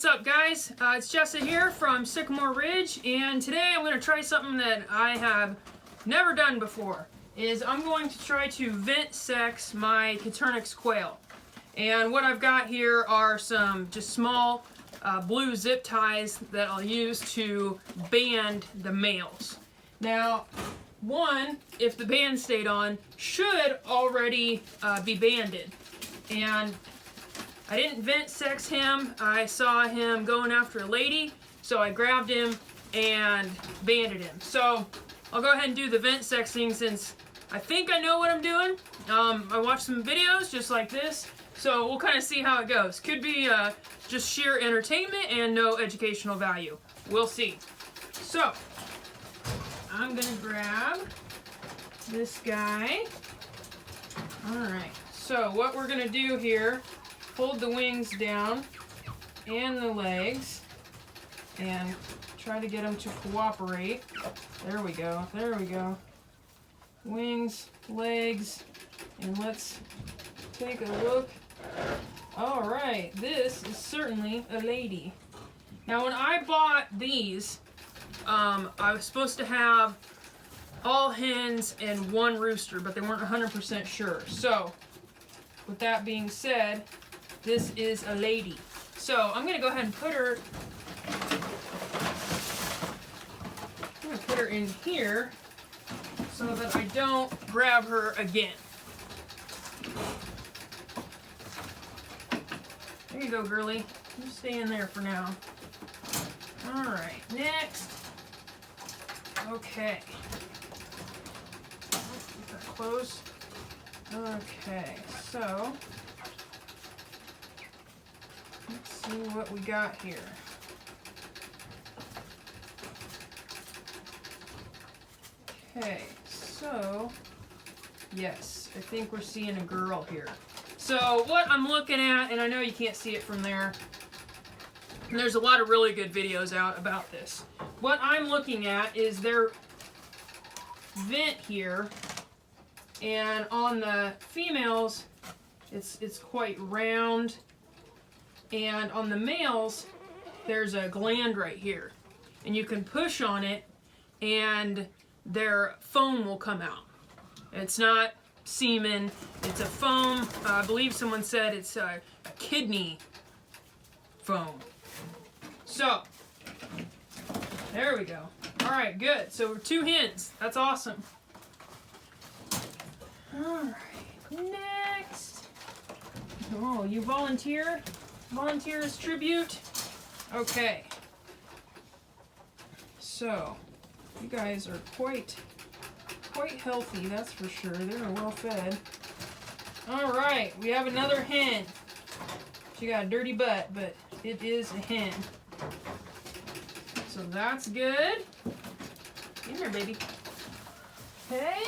What's up, guys? It's Jessa here from Sycamore Ridge, and today I'm going to try something that I have never done before. I'm going to try to vent sex my Caturnix quail. And what I've got here are some just small blue zip ties that I'll use to band the males. Now, one, if the band stayed on, should already be banded. And I didn't vent sex him. I saw him going after a lady, so I grabbed him and banded him. So I'll go ahead and do the vent sexing since I think I know what I'm doing. I watched some videos just like this, so we'll kind of see how it goes. Could be just sheer entertainment and no educational value. We'll see. So I'm gonna grab this guy. All right, so what we're gonna do here, hold the wings down and the legs and try to get them to cooperate. There we go, there we go. Wings, legs, and let's take a look. All right, this is certainly a lady. Now when I bought these, I was supposed to have all hens and one rooster, but they weren't 100% sure. So with that being said, this is a lady. So I'm gonna go ahead and put her in here so that I don't grab her again. There you go, girly. You stay in there for now. All right, next. Okay. Get that close. Okay, so let's see what we got here. Okay, so yes, I think we're seeing a girl here. So what I'm looking at, and I know you can't see it from there, and there's a lot of really good videos out about this. What I'm looking at is their vent here, and on the females, it's quite round. And on the males, there's a gland right here. And you can push on it and their foam will come out. It's not semen, it's a foam. I believe someone said it's a kidney foam. So, there we go. All right, good. So 2 hens, that's awesome. All right, next. Oh, you volunteer? Volunteer as tribute? Okay. So, you guys are quite healthy, that's for sure. They're well fed. Alright, we have another hen. She got a dirty butt, but it is a hen. So that's good. In there, baby. Okay.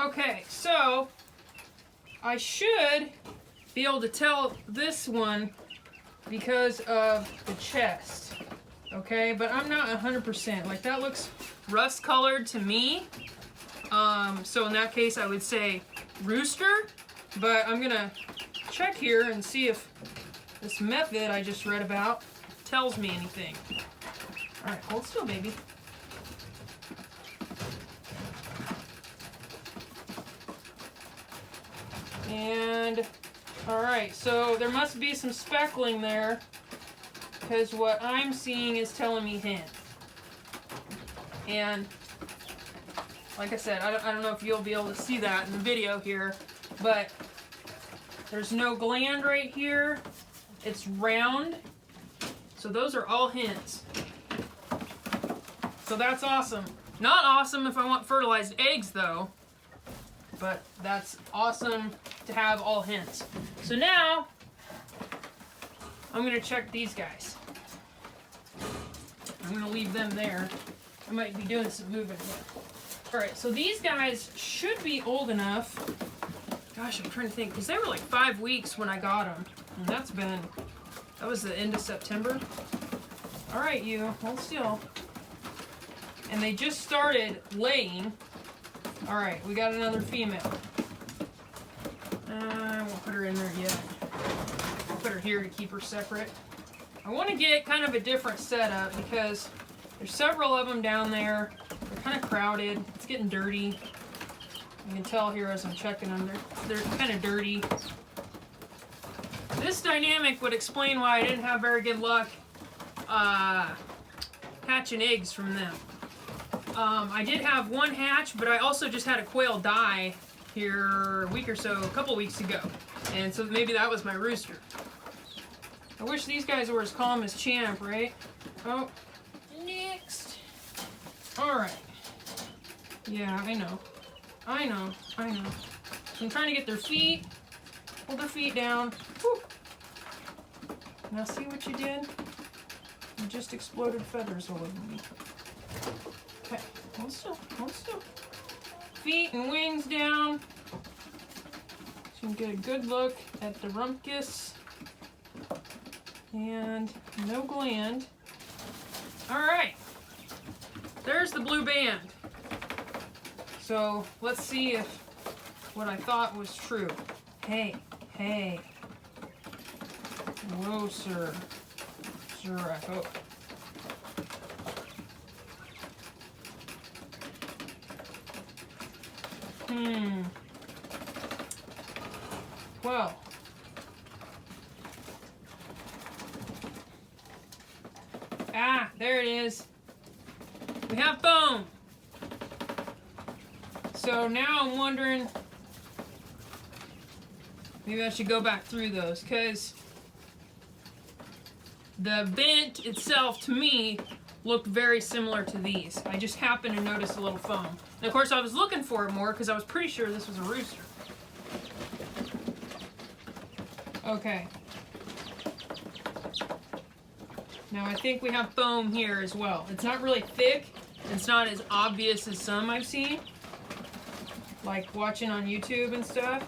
Okay, so I should be able to tell this one because of the chest, okay? But I'm not 100%. Like, that looks rust colored to me. So in that case, I would say rooster, but I'm gonna check here and see if this method I just read about tells me anything. All right, hold still, baby. And, alright, so there must be some speckling there, because what I'm seeing is telling me hen. And, like I said, I don't know if you'll be able to see that in the video here, but there's no gland right here. It's round. So those are all hens. So that's awesome. Not awesome if I want fertilized eggs, though. But that's awesome to have all hens. So now, I'm going to check these guys. I'm going to leave them there. I might be doing some moving here. Alright, so these guys should be old enough. Gosh, I'm trying to think, because they were like 5 weeks when I got them. And that's been That was the end of September. All right, you, hold still. And they just started laying. All right, we got another female. I won't put her in there yet. I'll put her here to keep her separate. I want to get kind of a different setup because there's several of them down there. They're kind of crowded. It's getting dirty. You can tell here as I'm checking them. They're kind of dirty. This dynamic would explain why I didn't have very good luck hatching eggs from them. I did have one hatch, but I also just had a quail die here a week or so, a couple weeks ago. And so maybe that was my rooster. I wish these guys were as calm as Champ, right? Oh, next. All right. Yeah, I know. I know. So I'm trying to get their feet. Hold their feet down. Whew. Now see what you did? You just exploded feathers all over me. Okay, hold still, hold still. Feet and wings down. So you can get a good look at the rumpus. And no gland. All right, there's the blue band. So let's see if what I thought was true. Hey, hey. Whoa, sir. Sir, I hope. Well. Ah, there it is. We have bone. So now I'm wondering, maybe I should go back through those, because the vent itself, to me, looked very similar to these. I just happened to notice a little foam. And of course, I was looking for it more because I was pretty sure this was a rooster. Okay. Now I think we have foam here as well. It's not really thick. It's not as obvious as some I've seen, like watching on YouTube and stuff.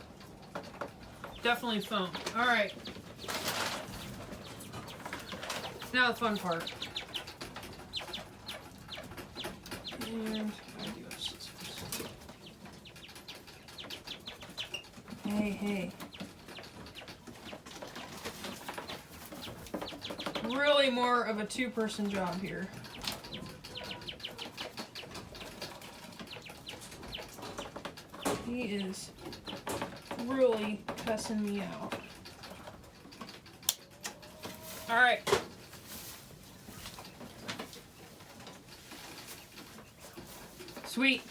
Definitely foam. All right. Now the fun part. And I do have scissors. Hey, hey. Really more of a two-person job here. He is really cussing me out. All right. Sweet.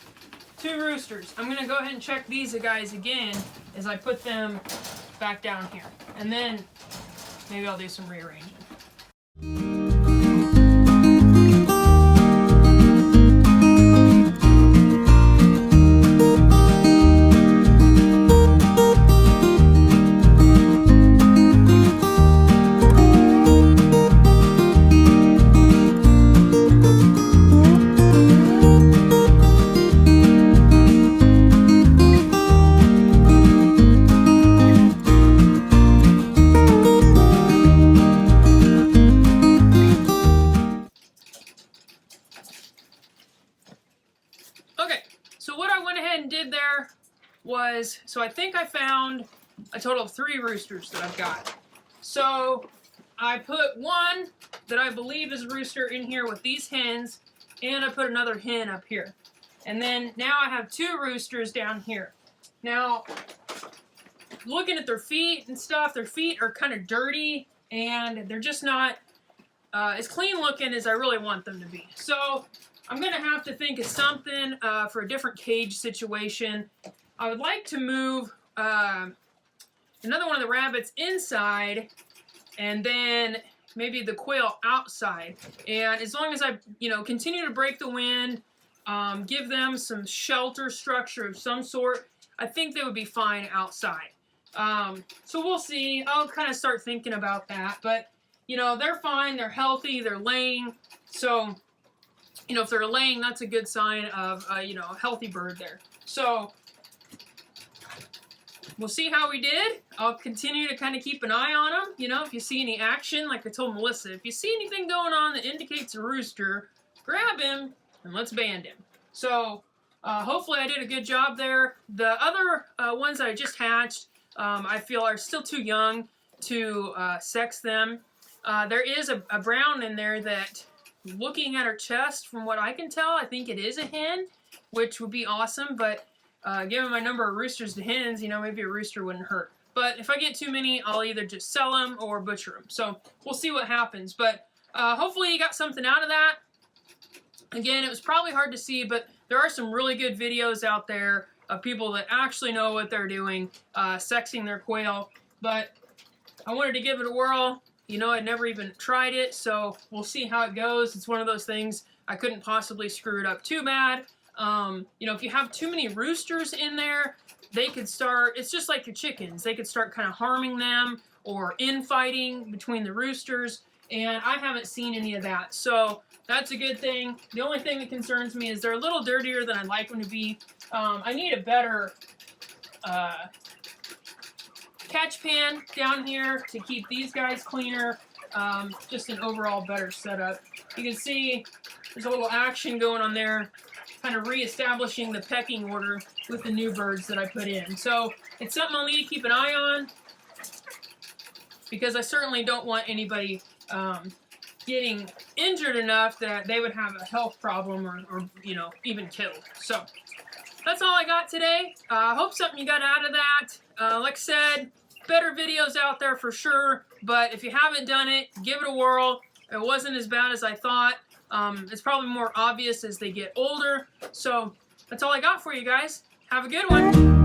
2 roosters. I'm gonna go ahead and check these guys again as I put them back down here. And then maybe I'll do some rearranging. So I think I found a total of 3 roosters that I've got. So I put one that I believe is a rooster in here with these hens, and I put another hen up here. And then now I have 2 roosters down here. Now, looking at their feet and stuff, their feet are kind of dirty, and they're just not as clean looking as I really want them to be. So I'm going to have to think of something for a different cage situation. I would like to move another one of the rabbits inside, and then maybe the quail outside. And as long as I, continue to break the wind, give them some shelter structure of some sort, I think they would be fine outside. So we'll see. I'll kind of start thinking about that. But, they're fine. They're healthy. They're laying. So, if they're laying, that's a good sign of, a healthy bird there. So we'll see how we did. I'll continue to kind of keep an eye on them. You know, if you see any action, like I told Melissa, if you see anything going on that indicates a rooster, grab him and let's band him. So hopefully I did a good job there. The other ones I just hatched, I feel are still too young to sex them. There is a brown in there that, looking at her chest, from what I can tell, I think it is a hen, which would be awesome, but given my number of roosters to hens, you know, maybe a rooster wouldn't hurt. But if I get too many, I'll either just sell them or butcher them. So we'll see what happens. But hopefully you got something out of that. Again, it was probably hard to see, but there are some really good videos out there of people that actually know what they're doing, sexing their quail. But I wanted to give it a whirl. You know, I'd never even tried it, so we'll see how it goes. It's one of those things, I couldn't possibly screw it up too bad. You know, if you have too many roosters in there, they could start, it's just like your chickens, they could start kind of harming them or infighting between the roosters, and I haven't seen any of that, so that's a good thing. The only thing that concerns me is they're a little dirtier than I'd like them to be. I need a better catch pan down here to keep these guys cleaner, just an overall better setup. You can see there's a little action going on there, kind of re-establishing the pecking order with the new birds that I put in. So it's something I'll need to keep an eye on, because I certainly don't want anybody getting injured enough that they would have a health problem or you know, even killed. So that's all I got today. I hope something you got out of that. Like I said, better videos out there for sure, but if you haven't done it, give it a whirl. It wasn't as bad as I thought. It's probably more obvious as they get older. So that's all I got for you guys. Have a good one.